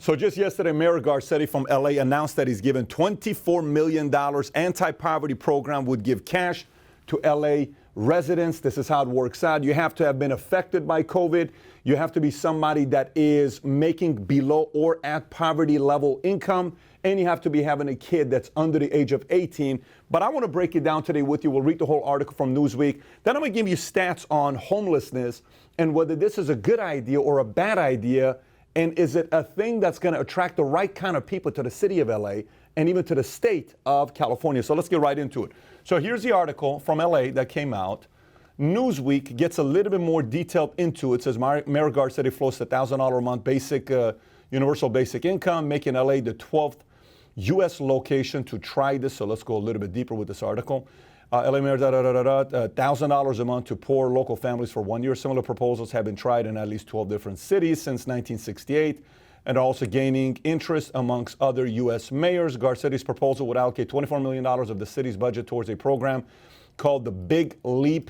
So just yesterday, Mayor Garcetti from LA announced that he's given $24 million. Anti-poverty program would give cash to LA residents. This is how it works out. You have to have been affected by COVID. You have to be somebody that is making below or at poverty level income. And you have to be having a kid that's under the age of 18. But I want to break it down today with you. We'll read the whole article from Newsweek. Then I'm going to give you stats on homelessness and whether this is a good idea or a bad idea. And is it a thing that's going to attract the right kind of people to the city of LA and even to the state of California? So let's get right into it. So here's the article from LA that came out. Newsweek gets a little bit more detailed into it. It says Mayor Garcetti floats $1,000 a month basic, universal basic income, making LA the 12th U.S. location to try this. So let's go a little bit deeper with this article. LA Mayor, $1,000 a month to poor local families for 1 year. Similar proposals have been tried in at least 12 different cities since 1968 and are also gaining interest amongst other U.S. mayors. Garcetti's proposal would allocate $24 million of the city's budget towards a program called the Big Leap,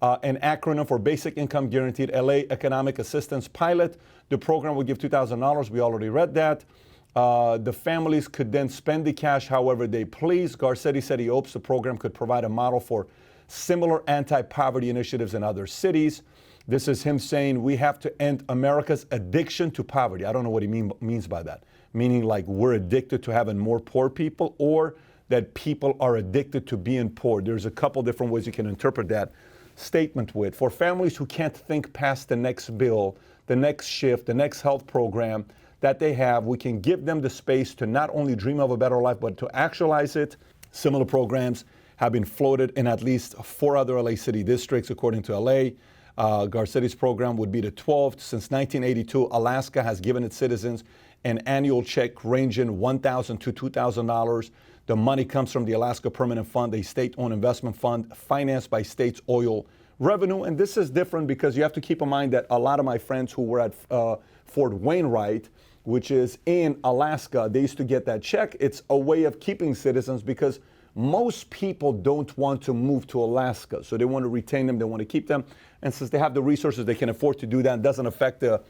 an acronym for Basic Income Guaranteed LA Economic Assistance Pilot. The program would give $2,000. We already read that. The families could then spend the cash however they please. Garcetti said he hopes the program could provide a model for similar anti-poverty initiatives in other cities. This is him saying we have to end America's addiction to poverty. I don't know what he means by that. Meaning like we're addicted to having more poor people or that people are addicted to being poor. There's a couple different ways you can interpret that statement with. For families who can't think past the next bill, the next shift, the next health program that they have, we can give them the space to not only dream of a better life, but to actualize it. Similar programs have been floated in at least 4 other LA city districts, according to LA. Garcetti's program would be the 12th. Since 1982, Alaska has given its citizens an annual check ranging $1,000 to $2,000. The money comes from the Alaska Permanent Fund, a state-owned investment fund financed by state's oil revenue. And this is different because you have to keep in mind that a lot of my friends who were at Fort Wainwright, which is in Alaska, they used to get that check. It's a way of keeping citizens because most people don't want to move to Alaska. So they want to retain them, they want to keep them. And since they have the resources, they can afford to do that. It doesn't affect the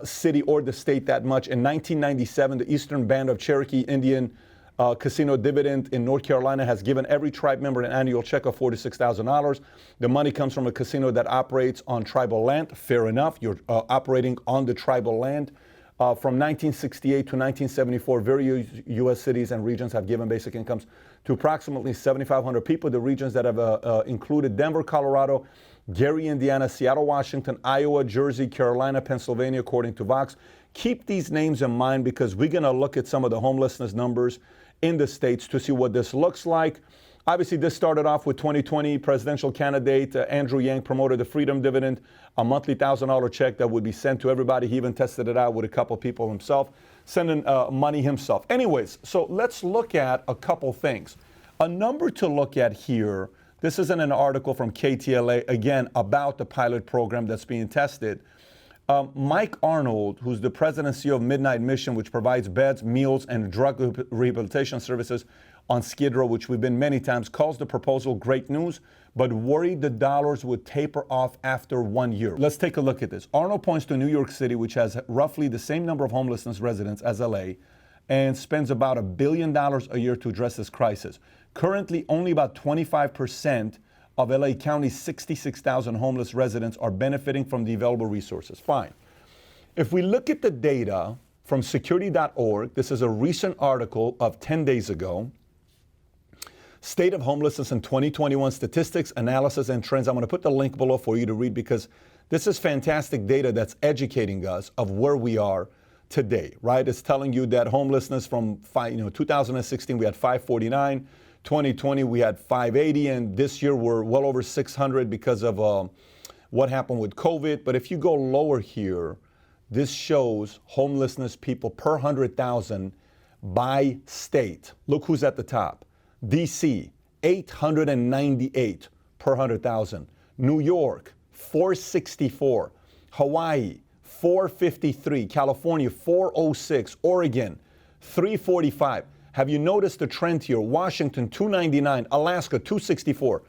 city or the state that much. In 1997, the Eastern Band of Cherokee Indian Casino Dividend in North Carolina has given every tribe member an annual check of $46,000. The money comes from a casino that operates on tribal land. Fair enough, you're operating on the tribal land. From 1968 to 1974, various U.S. cities and regions have given basic incomes to approximately 7,500 people. The regions that have included Denver, Colorado, Gary, Indiana, Seattle, Washington, Iowa, Jersey, Carolina, Pennsylvania, according to Vox. Keep these names in mind because we're going to look at some of the homelessness numbers in the states to see what this looks like. Obviously, this started off with 2020 presidential candidate Andrew Yang promoted the Freedom Dividend, a monthly $1,000 check that would be sent to everybody. He even tested it out with a couple people himself, sending money himself. Anyways, so let's look at a couple things. A number to look at here, this isn't an article from KTLA, again, about the pilot program that's being tested. Mike Arnold, who's the president and CEO of Midnight Mission, which provides beds, meals, and drug rehabilitation services on Skid Row, which we've been many times, calls the proposal great news, but worried the dollars would taper off after 1 year. Let's take a look at this. Arnold points to New York City, which has roughly the same number of homelessness residents as LA, and spends about $1 billion a year to address this crisis. Currently, only about 25% of LA County's 66,000 homeless residents are benefiting from the available resources. Fine. If we look at the data from security.org, this is a recent article of 10 days ago, State of Homelessness in 2021 Statistics, Analysis, and Trends. I'm going to put the link below for you to read because this is fantastic data that's educating us of where we are today, right? It's telling you that homelessness from 2016, we had 549. 2020, we had 580, and this year we're well over 600 because of what happened with COVID. But if you go lower here, this shows homelessness people per 100,000 by state. Look who's at the top. DC, 898 per 100,000. New York, 464. Hawaii, 453. California, 406. Oregon, 345. Have you noticed the trend here? Washington, 299. Alaska, 264.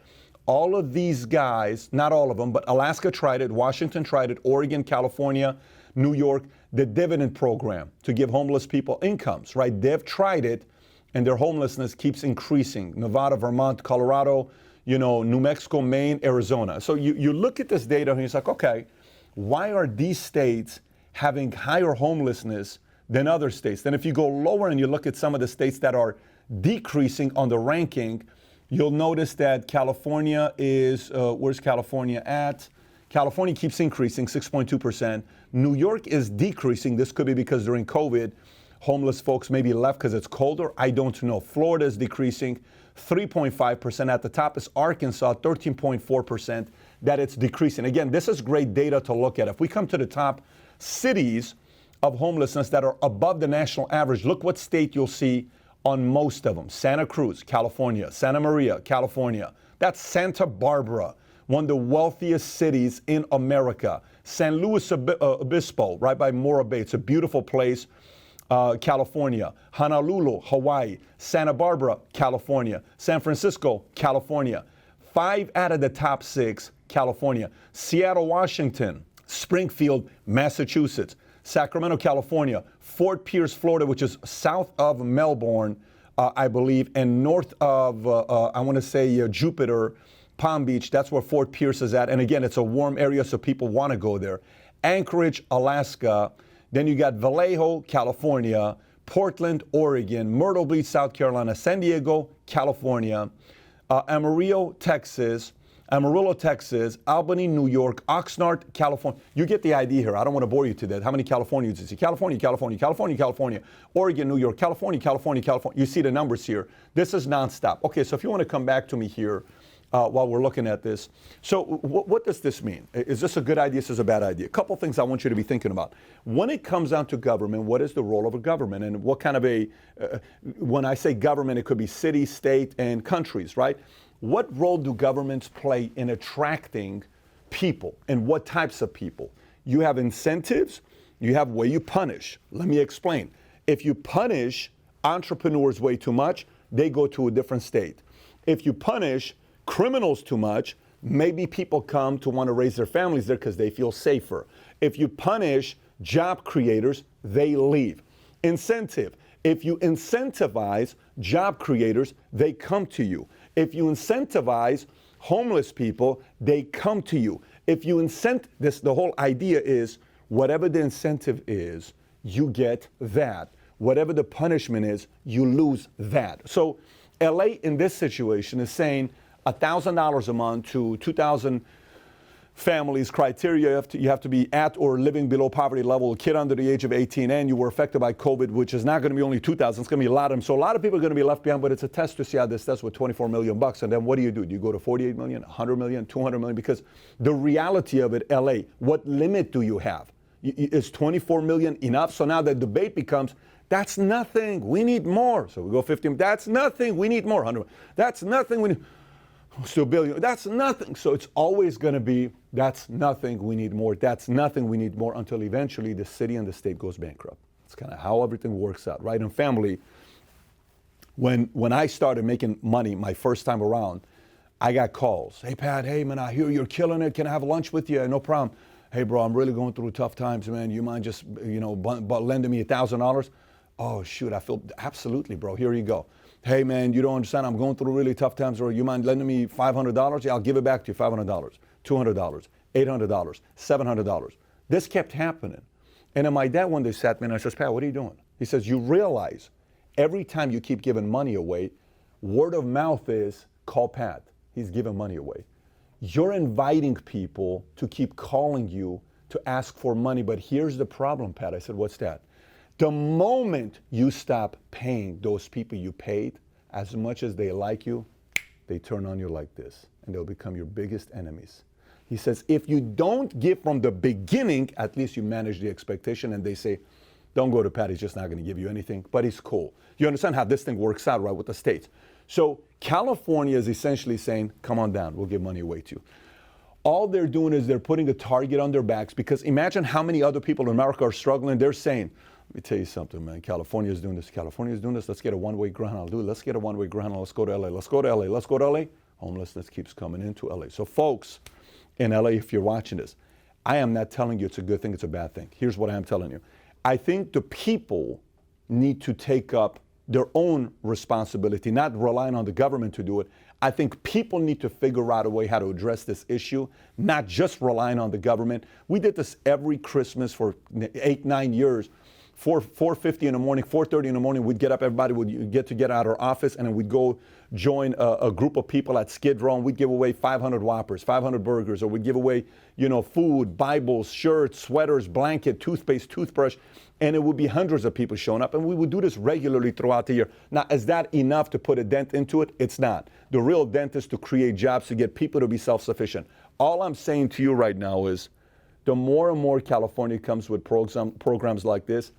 All of these guys, not all of them, but Alaska tried it, Washington tried it, Oregon, California, New York, the dividend program to give homeless people incomes, right? They've tried it, and their homelessness keeps increasing. Nevada, Vermont, Colorado, New Mexico, Maine, Arizona. So you look at this data and it's like, okay, why are these states having higher homelessness than other states? Then if you go lower and you look at some of the states that are decreasing on the ranking, you'll notice that California is, where's California at? California keeps increasing, 6.2%. New York is decreasing. This could be because during COVID, homeless folks maybe left because it's colder. I don't know. Florida is decreasing, 3.5%. At the top is Arkansas, 13.4%, that it's decreasing. Again, this is great data to look at. If we come to the top cities of homelessness that are above the national average, look what state you'll see on most of them. Santa Cruz, California. Santa Maria, California. That's Santa Barbara, one of the wealthiest cities in America. San Luis Obispo, right by Morro Bay. It's a beautiful place, California. Honolulu, Hawaii. Santa Barbara, California. San Francisco, California. 5 out of the top 6, California. Seattle, Washington. Springfield, Massachusetts. Sacramento, California. Fort Pierce, Florida, which is south of Melbourne, I believe, and north of, I want to say, Jupiter, Palm Beach. That's where Fort Pierce is at. And again, it's a warm area, so people want to go there. Anchorage, Alaska. Then you got Vallejo, California. Portland, Oregon. Myrtle Beach, South Carolina. San Diego, California. Amarillo, Texas. Albany, New York, Oxnard, California. You get the idea here. I don't want to bore you to death. How many Californians you see? California, Oregon, New York, California. You see the numbers here. This is nonstop. Okay, so if you want to come back to me here while we're looking at this. So what does this mean? Is this a good idea? Is this a bad idea? A couple things I want you to be thinking about. When it comes down to government, what is the role of a government? And what kind of when I say government, it could be city, state, and countries, right? What role do governments play in attracting people, and what types of people? You have incentives, you have where you punish. Let me explain. If you punish entrepreneurs way too much, they go to a different state. If you punish criminals too much, maybe people come to want to raise their families there because they feel safer. If you punish job creators, they leave. Incentive. If you incentivize job creators, they come to you. If you incentivize homeless people, they come to you. If you the whole idea is whatever the incentive is, you get that. Whatever the punishment is, you lose that. So LA in this situation is saying $1,000 a month to 2,000 families criteria. You have to be at or living below poverty level, a kid under the age of 18, and you were affected by COVID, which is not going to be only 2,000. It's going to be a lot of them. So a lot of people are going to be left behind, but it's a test to see how this does with $24 million. And then what do? Do you go to 48 million, 100 million, 200 million? Because the reality of it, LA, what limit do you have? Is 24 million enough? So now the debate becomes, that's nothing. We need more. So we go 50. That's nothing. We need more. 100. That's nothing. We need. Still billion. That's nothing. So it's always going to be, that's nothing, we need more. That's nothing, we need more, until eventually the city and the state goes bankrupt. It's kind of how everything works out, right? In family, when I started making money my first time around, I got calls. Hey, Pat, hey, man, I hear you're killing it. Can I have lunch with you? No problem. Hey, bro, I'm really going through tough times, man. You mind just, lending me $1,000? Oh, shoot, I feel, absolutely, bro. Here you go. Hey, man, you don't understand. I'm going through really tough times. Or you mind lending me $500? Yeah, I'll give it back to you. $500, $200, $800, $700. This kept happening. And then my dad one day sat me and I says, Pat, what are you doing? He says, you realize every time you keep giving money away, word of mouth is, call Pat. He's giving money away. You're inviting people to keep calling you to ask for money. But here's the problem, Pat. I said, what's that? The moment you stop paying those people you paid, as much as they like you, they turn on you like this, and they'll become your biggest enemies. He says, if you don't give from the beginning, at least you manage the expectation, and they say, don't go to Pat, he's just not going to give you anything, but he's cool. You understand how this thing works out, right, with the states? So California is essentially saying, come on down, we'll give money away to you. All they're doing is they're putting a target on their backs, because imagine how many other people in America are struggling. They're saying, let me tell you something, man. California is doing this. California is doing this. Let's get a one-way ground. I'll do it. Let's get a one-way ground. Let's go to LA. Let's go to LA. Let's go to LA. Homelessness keeps coming into LA. So folks in LA, if you're watching this, I am not telling you it's a good thing, it's a bad thing. Here's what I am telling you. I think the people need to take up their own responsibility, not relying on the government to do it. I think people need to figure out a way how to address this issue, not just relying on the government. We did this every Christmas for 8-9 years. 4:50 in the morning, 4:30 in the morning, we'd get up, everybody would get to get out of our office, and then we'd go join a group of people at Skid Row, and we'd give away 500 Whoppers, 500 burgers, or we'd give away, food, Bibles, shirts, sweaters, blanket, toothpaste, toothbrush, and it would be hundreds of people showing up, and we would do this regularly throughout the year. Now, is that enough to put a dent into it? It's not. The real dent is to create jobs, to get people to be self-sufficient. All I'm saying to you right now is, the more and more California comes with programs like this,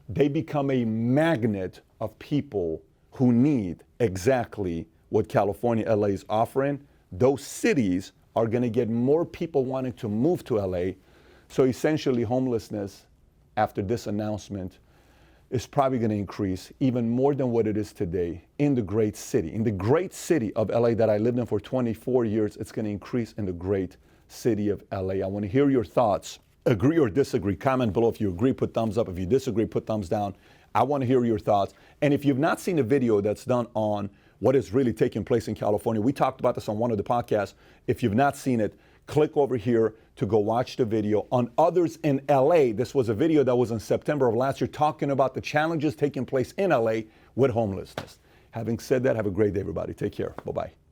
they become a magnet of people who need exactly what California, LA is offering. Those cities are going to get more people wanting to move to LA. So essentially, homelessness, after this announcement, is probably going to increase even more than what it is today in the great city. In the great city of LA that I lived in for 24 years, it's going to increase in the great city of LA. I want to hear your thoughts. Agree or disagree, comment below. If you agree, put thumbs up. If you disagree, put thumbs down. I want to hear your thoughts. And if you've not seen a video that's done on what is really taking place in California, we talked about this on one of the podcasts. If you've not seen it, click over here to go watch the video. On Others in LA, this was a video that was in September of last year talking about the challenges taking place in LA with homelessness. Having said that, have a great day, everybody. Take care. Bye-bye.